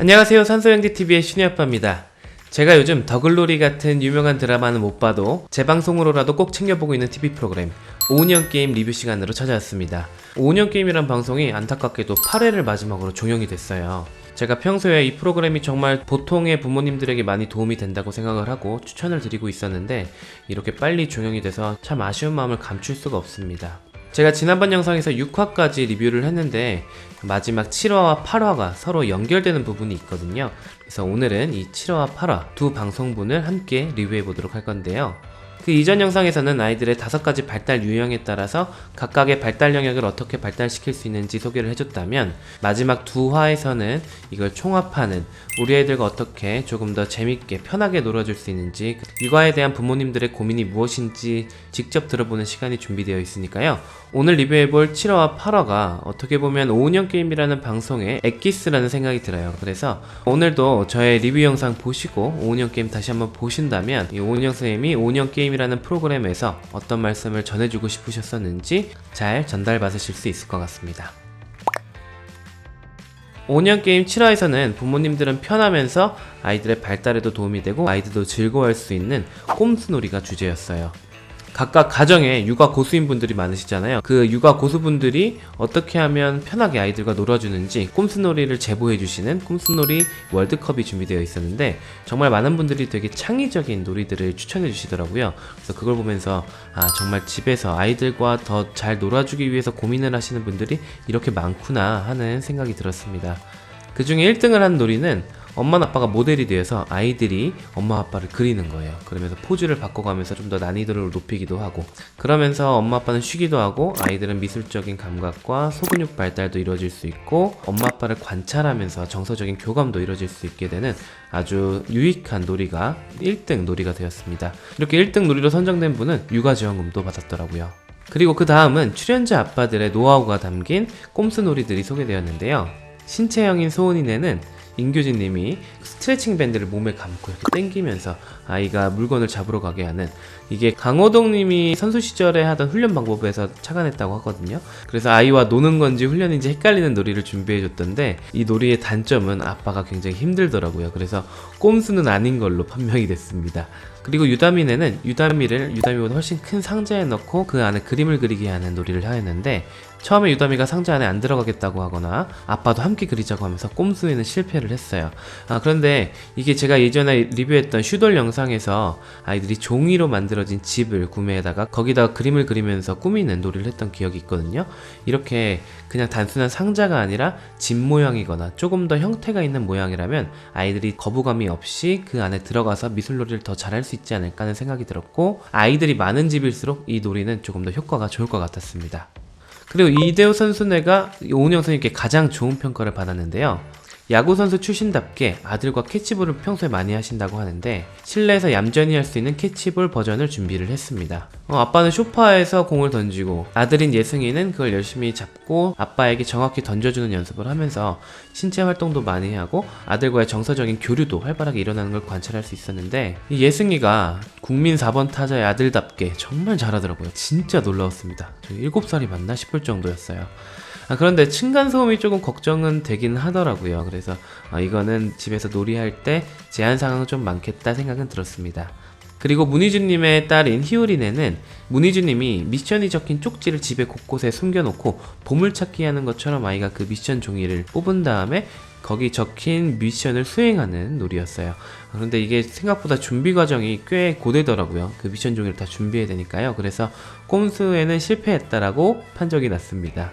안녕하세요, 산소형제TV의 슈니아빠입니다. 제가 요즘 더글로리 같은 유명한 드라마는 못 봐도 재방송으로라도 꼭 챙겨보고 있는 TV 프로그램 5년 게임 리뷰 시간으로 찾아왔습니다. 5년 게임이란 방송이 안타깝게도 8회를 마지막으로 종영이 됐어요. 제가 평소에 이 프로그램이 정말 보통의 부모님들에게 많이 도움이 된다고 생각을 하고 추천을 드리고 있었는데 이렇게 빨리 종영이 돼서 참 아쉬운 마음을 감출 수가 없습니다. 제가 지난번 영상에서 6화까지 리뷰를 했는데 마지막 7화와 8화가 서로 연결되는 부분이 있거든요. 그래서 오늘은 이 7화와 8화 두 방송분을 함께 리뷰해 보도록 할 건데요. 그 이전 영상에서는 아이들의 5가지 발달 유형에 따라서 각각의 발달 영역을 어떻게 발달시킬 수 있는지 소개를 해줬다면 마지막 두 화에서는 이걸 총합하는 우리 애들과 어떻게 조금 더 재밌게 편하게 놀아줄 수 있는지 육아에 대한 부모님들의 고민이 무엇인지 직접 들어보는 시간이 준비되어 있으니까요. 오늘 리뷰해볼 7화와 8화가 어떻게 보면 5년 게임이라는 방송의 엑기스라는 생각이 들어요. 그래서 오늘도 저의 리뷰 영상 보시고 5년 게임 다시 한번 보신다면 이 5년 선생님이 5년 게임이라는 프로그램에서 어떤 말씀을 전해주고 싶으셨었는지 잘 전달받으실 수 있을 것 같습니다. 5년 게임 7화에서는 부모님들은 편하면서 아이들의 발달에도 도움이 되고 아이들도 즐거워할 수 있는 꼼수놀이가 주제였어요. 각각 가정에 육아 고수인 분들이 많으시잖아요. 그 육아 고수분들이 어떻게 하면 편하게 아이들과 놀아주는지 꼼수놀이를 제보해주시는 꼼수놀이 월드컵이 준비되어 있었는데 정말 많은 분들이 되게 창의적인 놀이들을 추천해주시더라고요. 그래서 그걸 보면서 정말 집에서 아이들과 더 잘 놀아주기 위해서 고민을 하시는 분들이 이렇게 많구나 하는 생각이 들었습니다. 그 중에 1등을 한 놀이는 엄마 아빠가 모델이 되어서 아이들이 엄마 아빠를 그리는 거예요. 그러면서 포즈를 바꿔가면서 좀 더 난이도를 높이기도 하고 그러면서 엄마 아빠는 쉬기도 하고 아이들은 미술적인 감각과 소근육 발달도 이루어질 수 있고 엄마 아빠를 관찰하면서 정서적인 교감도 이루어질 수 있게 되는 아주 유익한 놀이가 1등 놀이가 되었습니다. 이렇게 1등 놀이로 선정된 분은 육아지원금도 받았더라고요. 그리고 그 다음은 출연자 아빠들의 노하우가 담긴 꼼수놀이들이 소개되었는데요. 신체형인 소은이네는 임규진 님이 스트레칭 밴드를 몸에 감고 이렇게 당기면서 아이가 물건을 잡으러 가게 하는, 이게 강호동 님이 선수 시절에 하던 훈련 방법에서 착안했다고 하거든요. 그래서 아이와 노는 건지 훈련인지 헷갈리는 놀이를 준비해 줬던데 이 놀이의 단점은 아빠가 굉장히 힘들더라고요. 그래서 꼼수는 아닌 걸로 판명이 됐습니다. 그리고 유다미네는 유다미보다 훨씬 큰 상자에 넣고 그 안에 그림을 그리게 하는 놀이를 하였는데 처음에 유다미가 상자 안에 안 들어가겠다고 하거나 아빠도 함께 그리자고 하면서 꼼수에는 실패를 했어요. 그런데 이게 제가 예전에 리뷰했던 슈돌 영상에서 아이들이 종이로 만들어진 집을 구매해다가 거기다가 그림을 그리면서 꾸미는 놀이를 했던 기억이 있거든요. 이렇게 그냥 단순한 상자가 아니라 집 모양이거나 조금 더 형태가 있는 모양이라면 아이들이 거부감이 없이 그 안에 들어가서 미술놀이를 더 잘할 수 있지 않을까 하는 생각이 들었고 아이들이 많은 집일수록 이 놀이는 조금 더 효과가 좋을 것 같았습니다. 그리고 이대호 선수네가 오은영 선생님께 가장 좋은 평가를 받았는데요. 야구선수 출신답게 아들과 캐치볼을 평소에 많이 하신다고 하는데 실내에서 얌전히 할 수 있는 캐치볼 버전을 준비를 했습니다. 아빠는 소파에서 공을 던지고 아들인 예승이는 그걸 열심히 잡고 아빠에게 정확히 던져주는 연습을 하면서 신체 활동도 많이 하고 아들과의 정서적인 교류도 활발하게 일어나는 걸 관찰할 수 있었는데 이 예승이가 국민 4번 타자의 아들답게 정말 잘하더라고요. 진짜 놀라웠습니다. 7살이 맞나 싶을 정도였어요. 그런데 층간소음이 조금 걱정은 되긴 하더라고요. 그래서 이거는 집에서 놀이할 때 제한 사항은 좀 많겠다 생각은 들었습니다. 그리고 문희준님의 딸인 희우리네는 문희준님이 미션이 적힌 쪽지를 집에 곳곳에 숨겨놓고 보물찾기 하는 것처럼 아이가 그 미션 종이를 뽑은 다음에 거기 적힌 미션을 수행하는 놀이였어요. 그런데 이게 생각보다 준비 과정이 꽤 고되더라고요. 그 미션 종이를 다 준비해야 되니까요. 그래서 꼼수에는 실패했다라고 판정이 났습니다.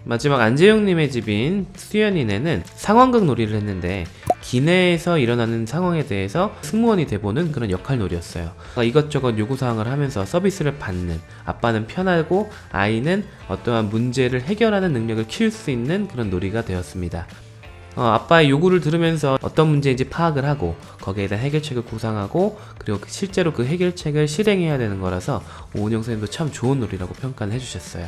마지막 안재용님의 집인 수연이네는 상황극 놀이를 했는데 기내에서 일어나는 상황에 대해서 승무원이 돼보는 그런 역할놀이였어요. 이것저것 요구사항을 하면서 서비스를 받는, 아빠는 편하고 아이는 어떠한 문제를 해결하는 능력을 키울 수 있는 그런 놀이가 되었습니다. 아빠의 요구를 들으면서 어떤 문제인지 파악을 하고 거기에 대한 해결책을 구상하고 그리고 실제로 그 해결책을 실행해야 되는 거라서 오은영 선생님도 참 좋은 놀이라고 평가를 해주셨어요.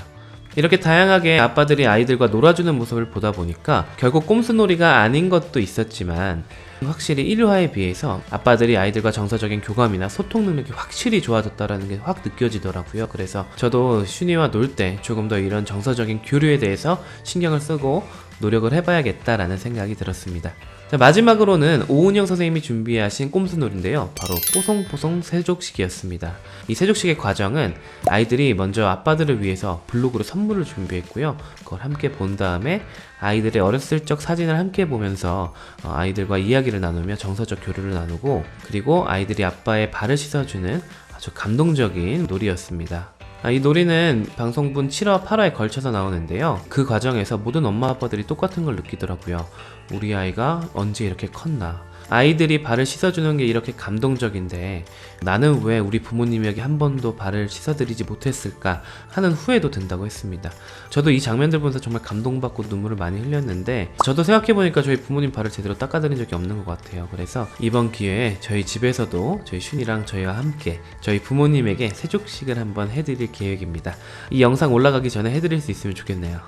이렇게 다양하게 아빠들이 아이들과 놀아주는 모습을 보다 보니까 결국 꼼수놀이가 아닌 것도 있었지만 확실히 1화에 비해서 아빠들이 아이들과 정서적인 교감이나 소통 능력이 확실히 좋아졌다라는 게 확 느껴지더라고요. 그래서 저도 슈니와 놀 때 조금 더 이런 정서적인 교류에 대해서 신경을 쓰고 노력을 해봐야겠다라는 생각이 들었습니다. 자, 마지막으로는 오은영 선생님이 준비하신 꼼수놀인데요. 바로 뽀송뽀송 세족식이었습니다. 이 세족식의 과정은 아이들이 먼저 아빠들을 위해서 블로그로 선물을 준비했고요. 그걸 함께 본 다음에 아이들의 어렸을 적 사진을 함께 보면서 아이들과 이야기를 나누며 정서적 교류를 나누고, 그리고 아이들이 아빠의 발을 씻어주는 아주 감동적인 놀이였습니다. 이 놀이는 방송분 7화, 8화에 걸쳐서 나오는데요. 그 과정에서 모든 엄마 아빠들이 똑같은 걸 느끼더라고요. 우리 아이가 언제 이렇게 컸나? 아이들이 발을 씻어주는 게 이렇게 감동적인데 나는 왜 우리 부모님에게 한 번도 발을 씻어드리지 못했을까 하는 후회도 든다고 했습니다. 저도 이 장면들 보면서 정말 감동받고 눈물을 많이 흘렸는데, 저도 생각해보니까 저희 부모님 발을 제대로 닦아드린 적이 없는 것 같아요. 그래서 이번 기회에 저희 집에서도 저희 슌이랑 저희와 함께 저희 부모님에게 세족식을 한번 해드릴 계획입니다. 이 영상 올라가기 전에 해드릴 수 있으면 좋겠네요.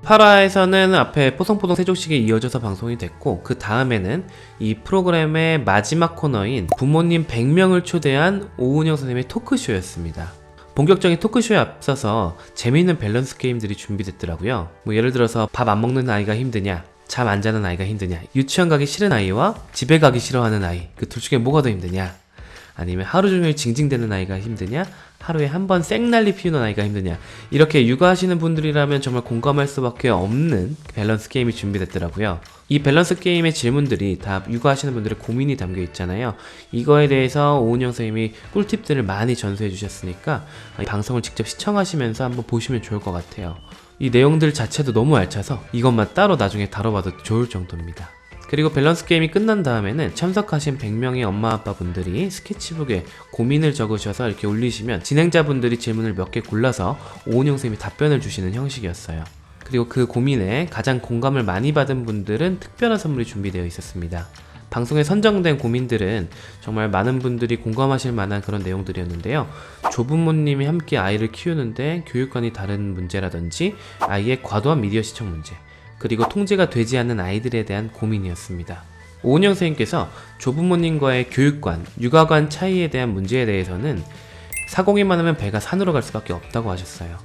8화에서는 앞에 뽀송뽀송 세족식에 이어져서 방송이 됐고, 그 다음에는 이 프로그램의 마지막 코너인 부모님 100명을 초대한 오은영 선생님의 토크쇼였습니다. 본격적인 토크쇼에 앞서서 재미있는 밸런스 게임들이 준비됐더라고요. 예를 들어서 밥 안 먹는 아이가 힘드냐, 잠 안 자는 아이가 힘드냐, 유치원 가기 싫은 아이와 집에 가기 싫어하는 아이, 그 둘 중에 뭐가 더 힘드냐, 아니면 하루 종일 징징대는 아이가 힘드냐, 하루에 한 번 쌩난리 피우는 아이가 힘드냐. 이렇게 육아하시는 분들이라면 정말 공감할 수밖에 없는 밸런스 게임이 준비됐더라고요. 이 밸런스 게임의 질문들이 다 육아하시는 분들의 고민이 담겨 있잖아요. 이거에 대해서 오은영 선생님이 꿀팁들을 많이 전수해 주셨으니까 이 방송을 직접 시청하시면서 한번 보시면 좋을 것 같아요. 이 내용들 자체도 너무 알차서 이것만 따로 나중에 다뤄봐도 좋을 정도입니다. 그리고 밸런스 게임이 끝난 다음에는 참석하신 100명의 엄마 아빠 분들이 스케치북에 고민을 적으셔서 이렇게 올리시면 진행자분들이 질문을 몇 개 골라서 오은영 선생님이 답변을 주시는 형식이었어요. 그리고 그 고민에 가장 공감을 많이 받은 분들은 특별한 선물이 준비되어 있었습니다. 방송에 선정된 고민들은 정말 많은 분들이 공감하실 만한 그런 내용들이었는데요. 조부모님이 함께 아이를 키우는데 교육관이 다른 문제라든지 아이의 과도한 미디어 시청 문제, 그리고 통제가 되지 않는 아이들에 대한 고민이었습니다. 오은영 선생님께서 조부모님과의 교육관, 육아관 차이에 대한 문제에 대해서는 사공이 많으면 배가 산으로 갈 수밖에 없다고 하셨어요.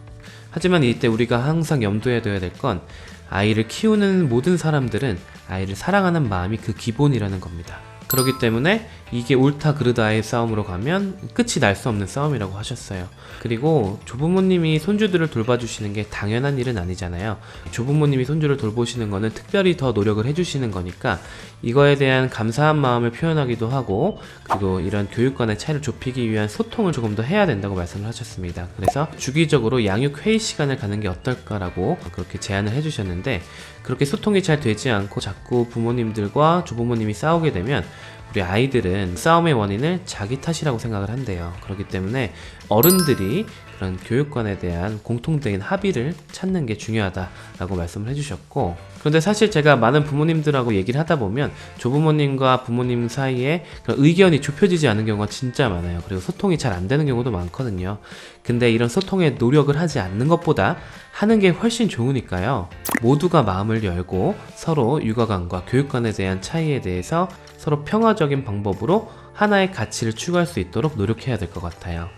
하지만 이때 우리가 항상 염두에 둬야 될 건 아이를 키우는 모든 사람들은 아이를 사랑하는 마음이 그 기본이라는 겁니다. 그렇기 때문에 이게 옳다 그르다의 싸움으로 가면 끝이 날 수 없는 싸움이라고 하셨어요. 그리고 조부모님이 손주들을 돌봐주시는 게 당연한 일은 아니잖아요. 조부모님이 손주를 돌보시는 거는 특별히 더 노력을 해주시는 거니까 이거에 대한 감사한 마음을 표현하기도 하고, 그리고 이런 교육관의 차이를 좁히기 위한 소통을 조금 더 해야 된다고 말씀을 하셨습니다. 그래서 주기적으로 양육 회의 시간을 갖는 게 어떨까라고 그렇게 제안을 해주셨는데, 그렇게 소통이 잘 되지 않고 자꾸 부모님들과 조부모님이 싸우게 되면 우리 아이들은 싸움의 원인을 자기 탓이라고 생각을 한대요. 그렇기 때문에 어른들이 그런 교육관에 대한 공통된 합의를 찾는 게 중요하다라고 말씀을 해주셨고, 그런데 사실 제가 많은 부모님들하고 얘기를 하다 보면 조부모님과 부모님 사이에 그런 의견이 좁혀지지 않는 경우가 진짜 많아요. 그리고 소통이 잘 안 되는 경우도 많거든요. 근데 이런 소통에 노력을 하지 않는 것보다 하는 게 훨씬 좋으니까요. 모두가 마음을 열고 서로 육아관과 교육관에 대한 차이에 대해서 서로 평화적인 방법으로 하나의 가치를 추구할 수 있도록 노력해야 될 것 같아요.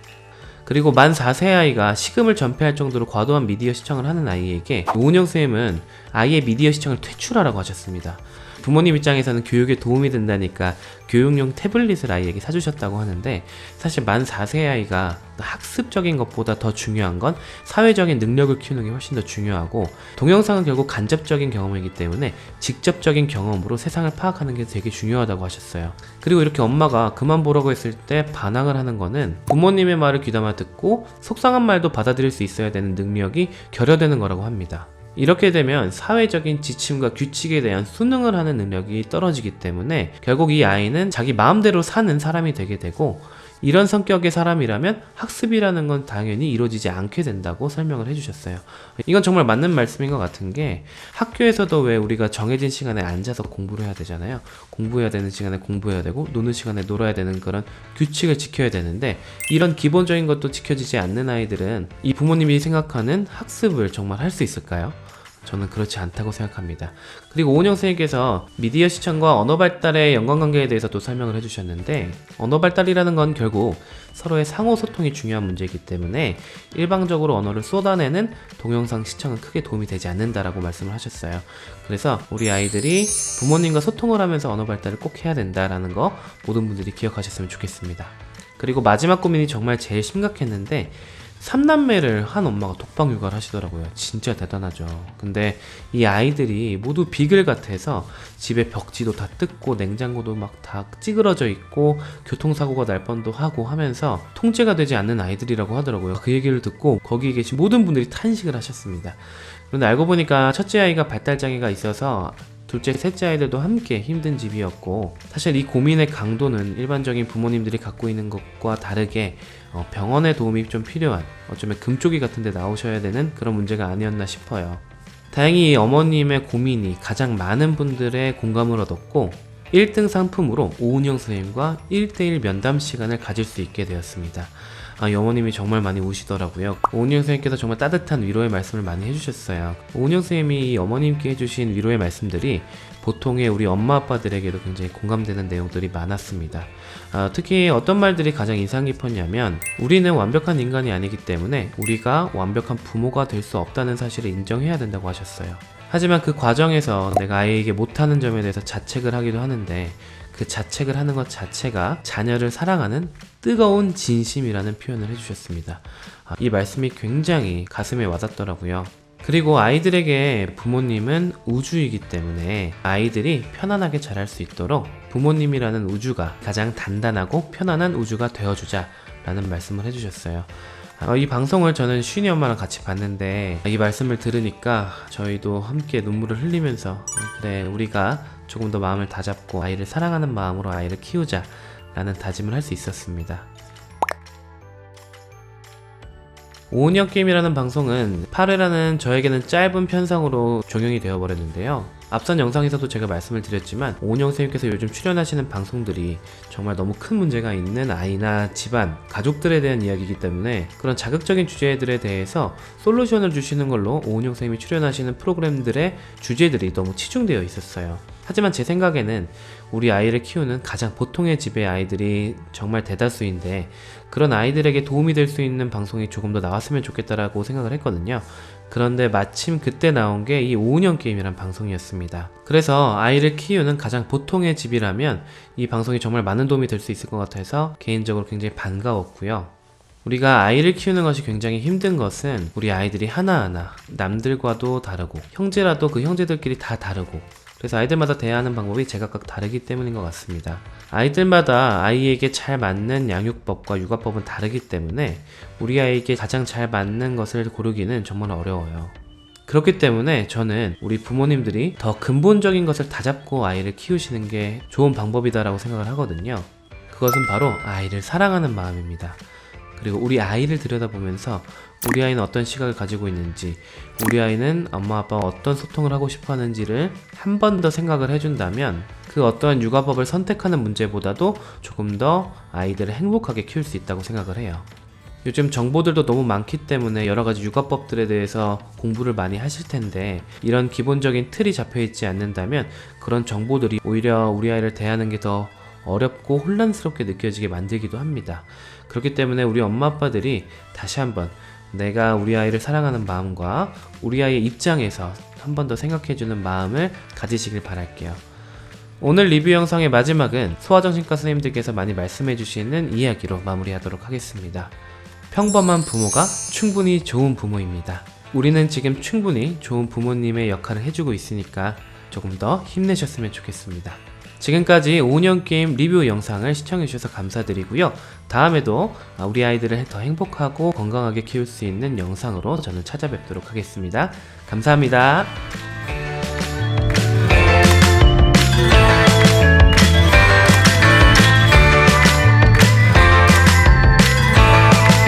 그리고 만 4세 아이가 식음을 전폐할 정도로 과도한 미디어 시청을 하는 아이에게 오은영 선생님은 아이의 미디어 시청을 퇴출하라고 하셨습니다. 부모님 입장에서는 교육에 도움이 된다니까 교육용 태블릿을 아이에게 사주셨다고 하는데, 사실 만 4세 아이가 학습적인 것보다 더 중요한 건 사회적인 능력을 키우는 게 훨씬 더 중요하고, 동영상은 결국 간접적인 경험이기 때문에 직접적인 경험으로 세상을 파악하는 게 되게 중요하다고 하셨어요. 그리고 이렇게 엄마가 그만 보라고 했을 때 반항을 하는 거는 부모님의 말을 귀담아 듣고 속상한 말도 받아들일 수 있어야 되는 능력이 결여되는 거라고 합니다. 이렇게 되면 사회적인 지침과 규칙에 대한 순응을 하는 능력이 떨어지기 때문에 결국 이 아이는 자기 마음대로 사는 사람이 되게 되고, 이런 성격의 사람이라면 학습이라는 건 당연히 이루어지지 않게 된다고 설명을 해주셨어요. 이건 정말 맞는 말씀인 것 같은 게, 학교에서도 왜 우리가 정해진 시간에 앉아서 공부를 해야 되잖아요. 공부해야 되는 시간에 공부해야 되고 노는 시간에 놀아야 되는 그런 규칙을 지켜야 되는데, 이런 기본적인 것도 지켜지지 않는 아이들은 이 부모님이 생각하는 학습을 정말 할 수 있을까요? 저는 그렇지 않다고 생각합니다. 그리고 오은영 선생님께서 미디어 시청과 언어 발달의 연관관계에 대해서도 설명을 해주셨는데, 언어 발달이라는 건 결국 서로의 상호 소통이 중요한 문제이기 때문에 일방적으로 언어를 쏟아내는 동영상 시청은 크게 도움이 되지 않는다라고 말씀을 하셨어요. 그래서 우리 아이들이 부모님과 소통을 하면서 언어 발달을 꼭 해야 된다라는 거 모든 분들이 기억하셨으면 좋겠습니다. 그리고 마지막 고민이 정말 제일 심각했는데, 3남매를 한 엄마가 독방 육아를 하시더라고요. 진짜 대단하죠. 근데 이 아이들이 모두 비글 같아서 집에 벽지도 다 뜯고 냉장고도 막 다 찌그러져 있고 교통사고가 날 뻔도 하고 하면서 통제가 되지 않는 아이들이라고 하더라고요. 그 얘기를 듣고 거기 계신 모든 분들이 탄식을 하셨습니다. 그런데 알고 보니까 첫째 아이가 발달장애가 있어서 둘째, 셋째 아이들도 함께 힘든 집이었고, 사실 이 고민의 강도는 일반적인 부모님들이 갖고 있는 것과 다르게 병원의 도움이 좀 필요한, 어쩌면 금쪽이 같은 데 나오셔야 되는 그런 문제가 아니었나 싶어요. 다행히 이 어머님의 고민이 가장 많은 분들의 공감을 얻었고, 1등 상품으로 오은영 선생님과 1대1 면담 시간을 가질 수 있게 되었습니다. 이 어머님이 정말 많이 우시더라고요. 오은영 선생님께서 정말 따뜻한 위로의 말씀을 많이 해주셨어요. 오은영 선생님이 이 어머님께 해주신 위로의 말씀들이 보통의 우리 엄마 아빠들에게도 굉장히 공감되는 내용들이 많았습니다. 특히 어떤 말들이 가장 인상 깊었냐면, 우리는 완벽한 인간이 아니기 때문에 우리가 완벽한 부모가 될 수 없다는 사실을 인정해야 된다고 하셨어요. 하지만 그 과정에서 내가 아이에게 못하는 점에 대해서 자책을 하기도 하는데, 그 자책을 하는 것 자체가 자녀를 사랑하는 뜨거운 진심이라는 표현을 해주셨습니다. 이 말씀이 굉장히 가슴에 와닿더라고요. 그리고 아이들에게 부모님은 우주이기 때문에 아이들이 편안하게 자랄 수 있도록 부모님이라는 우주가 가장 단단하고 편안한 우주가 되어주자 라는 말씀을 해주셨어요. 이 방송을 저는 슈니 엄마랑 같이 봤는데, 이 말씀을 들으니까 저희도 함께 눈물을 흘리면서 그래, 우리가 조금 더 마음을 다잡고 아이를 사랑하는 마음으로 아이를 키우자 라는 다짐을 할 수 있었습니다. 오은영 게임이라는 방송은 8회라는 저에게는 짧은 편성으로 종영이 되어버렸는데요. 앞선 영상에서도 제가 말씀을 드렸지만, 오은영 선생님께서 요즘 출연하시는 방송들이 정말 너무 큰 문제가 있는 아이나 집안, 가족들에 대한 이야기이기 때문에 그런 자극적인 주제들에 대해서 솔루션을 주시는 걸로 오은영 선생님이 출연하시는 프로그램들의 주제들이 너무 치중되어 있었어요. 하지만 제 생각에는 우리 아이를 키우는 가장 보통의 집의 아이들이 정말 대다수인데, 그런 아이들에게 도움이 될 수 있는 방송이 조금 더 나왔으면 좋겠다라고 생각을 했거든요. 그런데 마침 그때 나온 게 이 오은영 게임이란 방송이었습니다. 그래서 아이를 키우는 가장 보통의 집이라면 이 방송이 정말 많은 도움이 될 수 있을 것 같아서 개인적으로 굉장히 반가웠고요. 우리가 아이를 키우는 것이 굉장히 힘든 것은 우리 아이들이 하나하나 남들과도 다르고, 형제라도 그 형제들끼리 다 다르고, 그래서 아이들마다 대하는 방법이 제각각 다르기 때문인 것 같습니다. 아이들마다 아이에게 잘 맞는 양육법과 육아법은 다르기 때문에 우리 아이에게 가장 잘 맞는 것을 고르기는 정말 어려워요. 그렇기 때문에 저는 우리 부모님들이 더 근본적인 것을 다잡고 아이를 키우시는 게 좋은 방법이다라고 생각을 하거든요. 그것은 바로 아이를 사랑하는 마음입니다. 그리고 우리 아이를 들여다보면서 우리 아이는 어떤 시각을 가지고 있는지, 우리 아이는 엄마 아빠와 어떤 소통을 하고 싶어 하는지를 한 번 더 생각을 해준다면 그 어떠한 육아법을 선택하는 문제보다도 조금 더 아이들을 행복하게 키울 수 있다고 생각을 해요. 요즘 정보들도 너무 많기 때문에 여러 가지 육아법들에 대해서 공부를 많이 하실 텐데, 이런 기본적인 틀이 잡혀 있지 않는다면 그런 정보들이 오히려 우리 아이를 대하는 게 더 어렵고 혼란스럽게 느껴지게 만들기도 합니다. 그렇기 때문에 우리 엄마 아빠들이 다시 한번 내가 우리 아이를 사랑하는 마음과 우리 아이의 입장에서 한 번 더 생각해주는 마음을 가지시길 바랄게요. 오늘 리뷰 영상의 마지막은 소아정신과 선생님들께서 많이 말씀해주시는 이야기로 마무리하도록 하겠습니다. 평범한 부모가 충분히 좋은 부모입니다. 우리는 지금 충분히 좋은 부모님의 역할을 해주고 있으니까 조금 더 힘내셨으면 좋겠습니다. 지금까지 오은영 게임 리뷰 영상을 시청해주셔서 감사드리고요. 다음에도 우리 아이들을 더 행복하고 건강하게 키울 수 있는 영상으로 저는 찾아뵙도록 하겠습니다. 감사합니다.